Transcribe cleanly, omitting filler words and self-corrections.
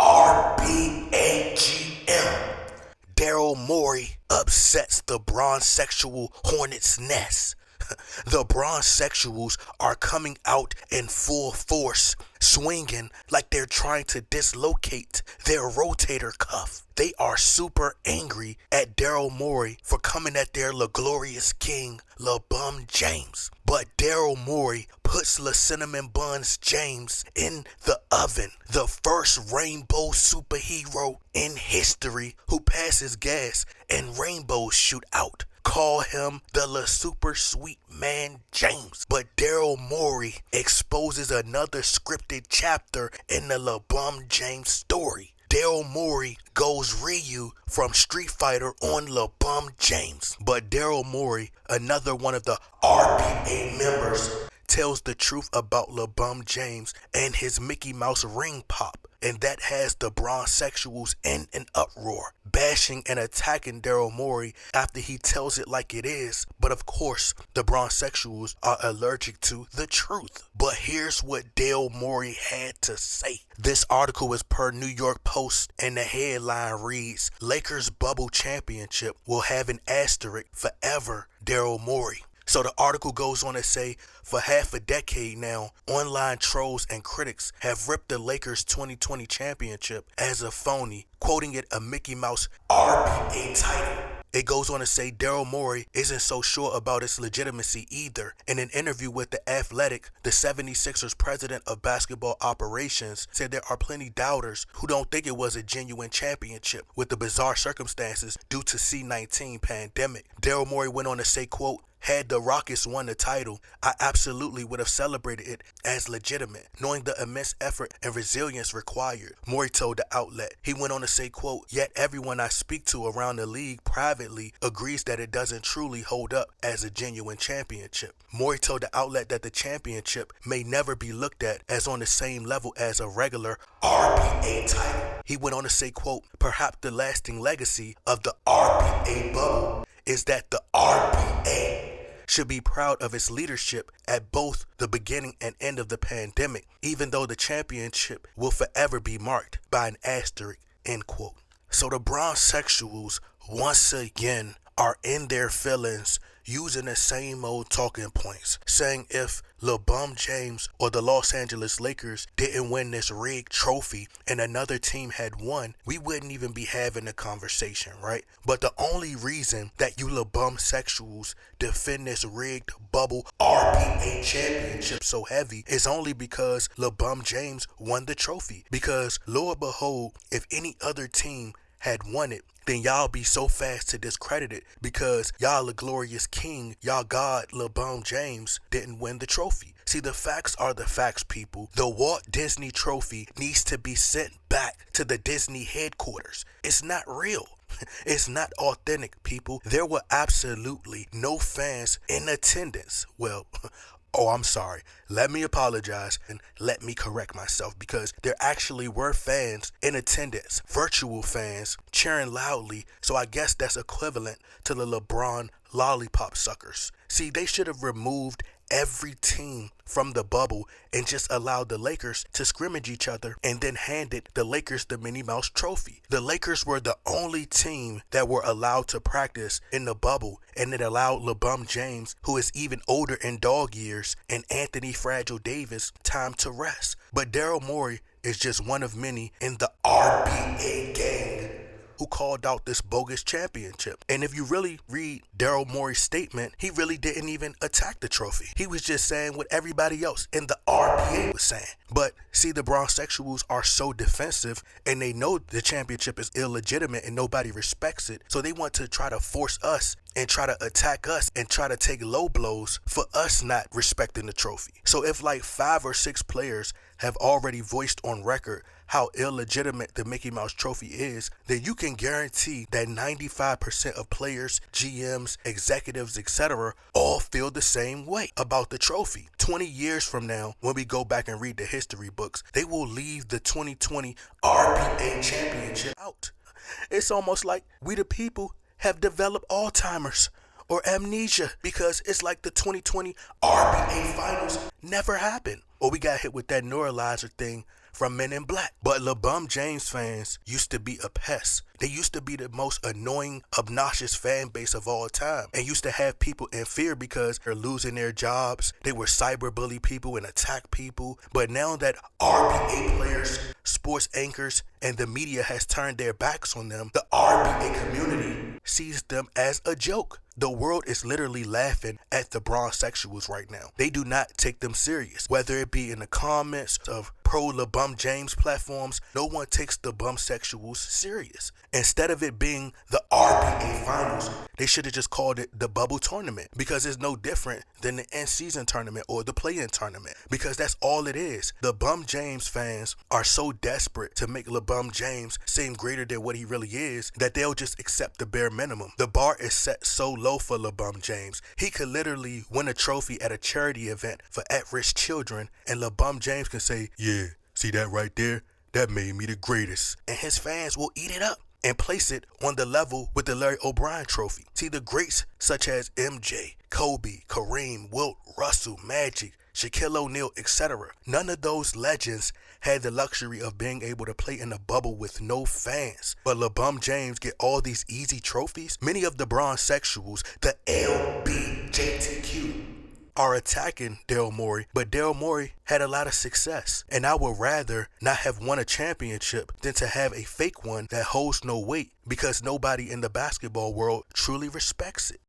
RBAGM. Daryl Morey upsets the bronzesexual hornet's nest. The bronzesexuals are coming out in full force, swinging like they're trying to dislocate their rotator cuff. They are super angry at Daryl Morey for coming at their LaGlorious King, LeBron James. But Daryl Morey puts La Cinnamon Buns James in the oven, the first rainbow superhero in history who passes gas and rainbows shoot out. Call him the La Super Sweet Man James. But Daryl Morey exposes another scripted chapter in the LeBron James story. Daryl Morey goes Ryu from Street Fighter on LeBron James. But Daryl Morey, another one of the RBA members, tells the truth about LeBron James and his Mickey Mouse ring pop. And that has the bronzesexuals in an uproar, bashing and attacking Daryl Morey after he tells it like it is. But of course, the bronzesexuals are allergic to the truth. But here's what Daryl Morey had to say. This article is per New York Post, and the headline reads, Lakers bubble championship will have an asterisk forever, Daryl Morey. So the article goes on to say, for half a decade now, online trolls and critics have ripped the Lakers 2020 championship as a phony, quoting it a Mickey Mouse RBA title. It goes on to say Daryl Morey isn't so sure about its legitimacy either. In an interview with The Athletic, the 76ers president of basketball operations said there are plenty doubters who don't think it was a genuine championship with the bizarre circumstances due to C-19 pandemic. Daryl Morey went on to say, quote, had the Rockets won the title, I absolutely would have celebrated it as legitimate, knowing the immense effort and resilience required, Morey told the outlet. He went on to say, quote, yet everyone I speak to around the league privately agrees that it doesn't truly hold up as a genuine championship. Morey told the outlet that the championship may never be looked at as on the same level as a regular RBA title. He went on to say, quote, perhaps the lasting legacy of the RBA bubble is that the RBA should be proud of its leadership at both the beginning and end of the pandemic, even though the championship will forever be marked by an asterisk, end quote. So the bronzesexuals, once again, are in their feelings using the same old talking points, saying if LeBron James or the Los Angeles Lakers didn't win this rigged trophy and another team had won, we wouldn't even be having a conversation, right? But the only reason that you LeBron sexuals defend this rigged bubble RBA championship so heavy is only because LeBron James won the trophy. Because lo and behold, if any other team had won it, then y'all be so fast to discredit it because y'all the glorious king, y'all God LeBron James didn't win the trophy. See, the facts are the facts, people. The Walt Disney trophy needs to be sent back to the Disney headquarters. It's not real. It's not authentic, people. There were absolutely no fans in attendance. Well, oh, I'm sorry. Let me apologize and let me correct myself because there actually were fans in attendance, virtual fans, cheering loudly. So I guess that's equivalent to the LeBron lollipop suckers. See, they should have removed every team from the bubble and just allowed the Lakers to scrimmage each other and then handed the Lakers the Minnie Mouse trophy. The Lakers were the only team that were allowed to practice in the bubble, and it allowed LeBron James, who is even older in dog years, and Anthony Fragile Davis time to rest. But Daryl Morey is just one of many in the RBA gang who called out this bogus championship. And if you really read Daryl Morey's statement, he really didn't even attack the trophy. He was just saying what everybody else in the RBA was saying. But see, the bronzesexuals are so defensive and they know the championship is illegitimate and nobody respects it. So they want to try to force us and try to attack us and try to take low blows for us not respecting the trophy. So if like 5 or 6 players have already voiced on record how illegitimate the Mickey Mouse trophy is, then you can guarantee that 95% of players, GMs, executives, etc. all feel the same way about the trophy. 20 years from now, when we go back and read the history books, they will leave the 2020 RBA championship out. It's almost like we the people have developed Alzheimer's or amnesia because it's like the 2020 RBA finals never happened. Or we got hit with that neuralizer thing from Men in Black. But LeBron James fans used to be a pest. They used to be the most annoying, obnoxious fan base of all time, and used to have people in fear because they're losing their jobs. They were cyberbully people and attack people. But now that RBA players, sports anchors, and the media has turned their backs on them, the RBA community sees them as a joke. The world is literally laughing at the bronsexuals right now. They do not take them serious. Whether it be in the comments of pro LeBron James platforms, no one takes the bumsexuals serious. Instead of it being the RBA finals, they should have just called it the bubble tournament, because it's no different than the in-season tournament or the play-in tournament, because that's all it is. The LeBron James fans are so desperate to make LeBron James seem greater than what he really is that they'll just accept the bare minimum. The bar is set so low for LeBron James. He could literally win a trophy at a charity event for at-risk children, and LeBron James can say, "Yeah, see that right there? That made me the greatest." And his fans will eat it up and place it on the level with the Larry O'Brien trophy. See, the greats such as MJ, Kobe, Kareem, Wilt, Russell, Magic, Shaquille O'Neal, etc. None of those legends had the luxury of being able to play in a bubble with no fans. But LeBron James get all these easy trophies. Many of the bronsexuals, the LBJTQ, are attacking Daryl Morey, but Daryl Morey had a lot of success, and I would rather not have won a championship than to have a fake one that holds no weight, because nobody in the basketball world truly respects it.